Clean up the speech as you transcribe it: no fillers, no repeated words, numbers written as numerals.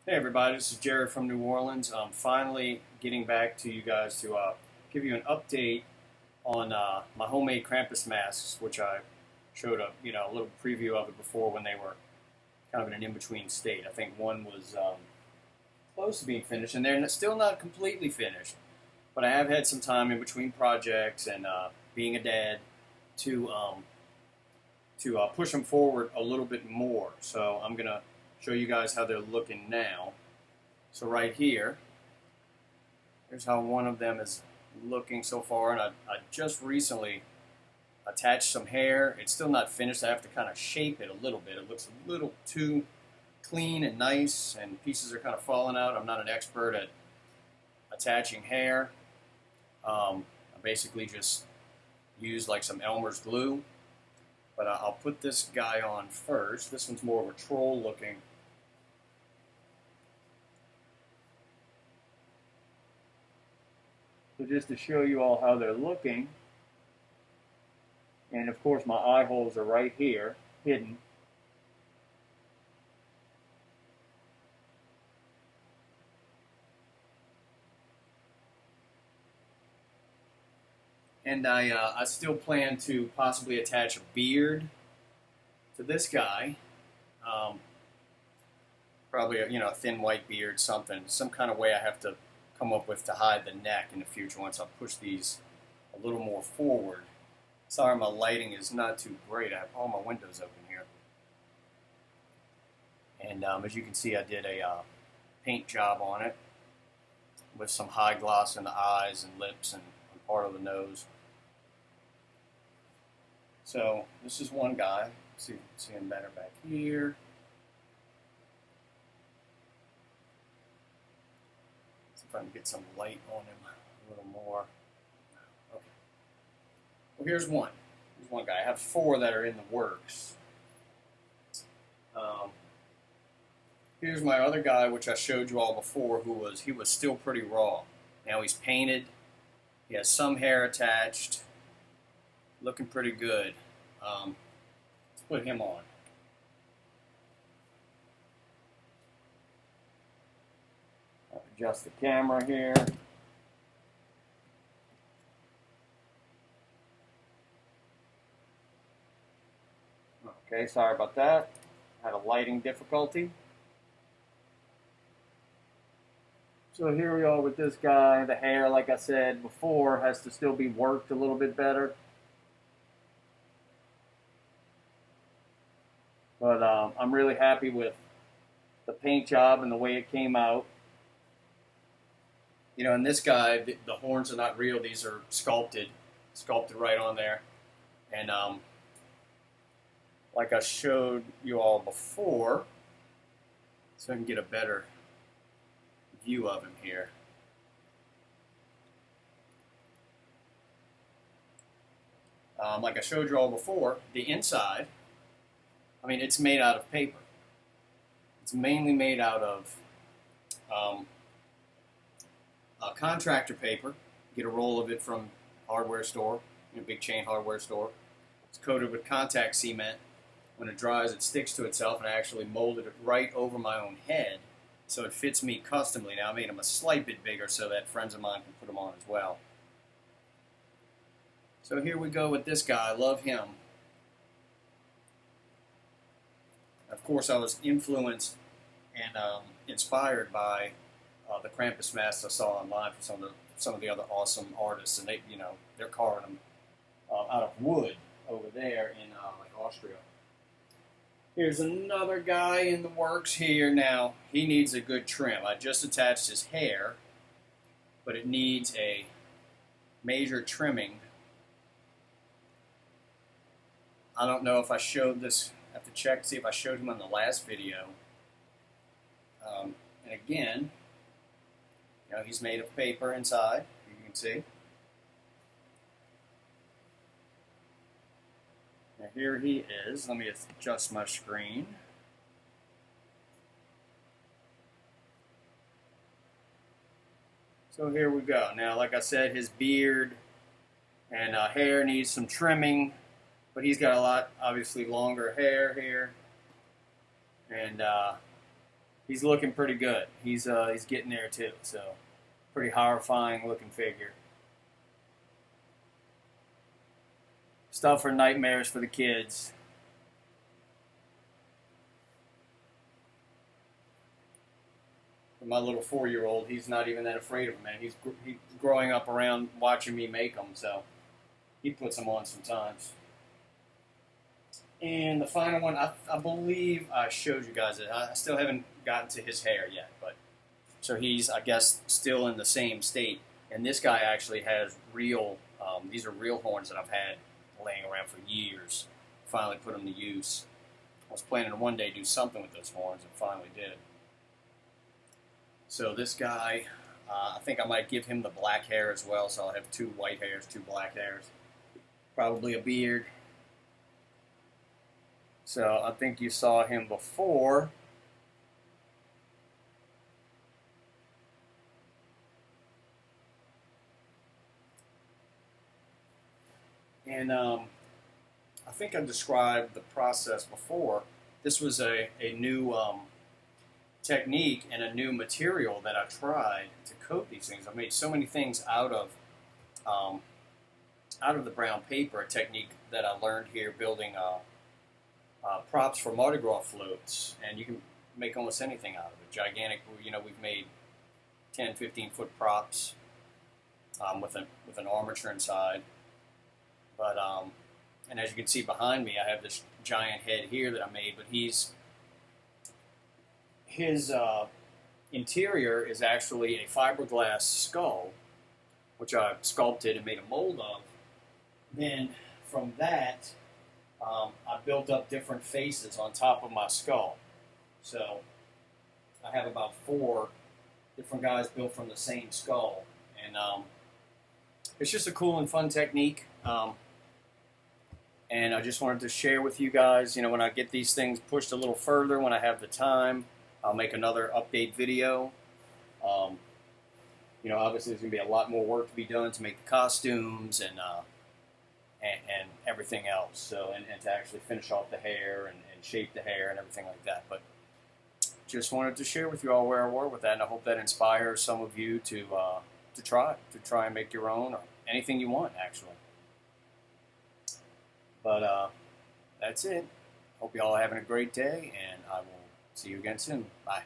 Hey everybody, this is Jared from New Orleans. I'm finally getting back to you guys to give you an update on my homemade Krampus masks, which I showed a little preview of it before when they were kind of in an in-between state. I think one was close to being finished, and they're still not completely finished. But I have had some time in between projects and being a dad to push them forward a little bit more. So I'm gonna show you guys how they're looking now. So right here, here's how one of them is looking so far, and I just recently attached some hair. It's still not finished. I have to kind of shape it a little bit. It looks a little too clean and nice, and pieces are kind of falling out. I'm not an expert at attaching hair. I basically just use like some Elmer's glue, but I'll put this guy on first. This one's more of a troll looking. So just to show you all how they're looking, and of course my eye holes are right here, hidden. And I still plan to possibly attach a beard to this guy. Probably a thin white beard, some kind of way I have to come up with to hide the neck in the future once I push these a little more forward. Sorry, my lighting is not too great. I have all my windows open here. And as you can see, I did a paint job on it with some high gloss in the eyes and lips and part of the nose. So this is one guy. See him better back here. See if I can get some light on him a little more. Okay. Well, here's one. Here's one guy. I have four that are in the works. Here's my other guy, which I showed you all before, he was still pretty raw. Now he's painted. He has some hair attached. Looking pretty good. Let's put him on. I'll adjust the camera here. Okay, sorry about that. Had a lighting difficulty. So here we are with this guy. The hair, like I said before, has to still be worked a little bit better. But I'm really happy with the paint job and the way it came out. You know, and this guy, the horns are not real. These are sculpted right on there. And like I showed you all before, so I can get a better view of him here. Like I showed you all before, the inside, I mean, it's made out of paper. It's mainly made out of contractor paper. Get a roll of it from a hardware store, a big chain hardware store. It's coated with contact cement. When it dries, it sticks to itself, and I actually molded it right over my own head, so it fits me customly. Now I made them a slight bit bigger so that friends of mine can put them on as well. So here we go with this guy. I love him. Of course, I was influenced and inspired by the Krampus masks I saw online from some of the other awesome artists, and they're carving them out of wood over there in like Austria. Here's another guy in the works here now. He needs a good trim. I just attached his hair, but it needs a major trimming. I don't know if I showed this. I have to check to see if I showed him on the last video. And again, he's made of paper inside, you can see. Now here he is. Let me adjust my screen. So here we go. Now, like I said, his beard and hair needs some trimming, but he's got a lot, obviously, longer hair here. And he's looking pretty good. He's getting there too. So pretty horrifying looking figure. Stuff for nightmares for the kids. My little 4-year-old, he's not even that afraid of them, man. He's growing up around watching me make them, so he puts them on sometimes. And the final one, I believe I showed you guys it. I still haven't gotten to his hair yet, but so he's, I guess, still in the same state. And this guy actually has real, these are real horns that I've had laying around for years. Finally put them to use. I was planning to one day do something with those horns, and finally did. So this guy, I think I might give him the black hair as well, so I'll have 2 white hairs, 2 black hairs. Probably a beard. So I think you saw him before. And I think I described the process before. This was a new technique and a new material that I tried to coat these things. I made so many things out of the brown paper, a technique that I learned here building props for Mardi Gras floats, and you can make almost anything out of it. Gigantic, we've made 10, 15-foot props with an armature inside. But and as you can see behind me, I have this giant head here that I made, but his interior is actually a fiberglass skull, which I sculpted and made a mold of. Then from that, I built up different faces on top of my skull. So I have about 4 different guys built from the same skull. And it's just a cool and fun technique. And I just wanted to share with you guys, when I get these things pushed a little further, when I have the time, I'll make another update video. Obviously there's going to be a lot more work to be done to make the costumes and everything else. So, and to actually finish off the hair and shape the hair and everything like that. But just wanted to share with you all where I were with that, and I hope that inspires some of you to try and make your own, or anything you want, actually. But that's it. Hope you all are having a great day, and I will see you again soon. Bye.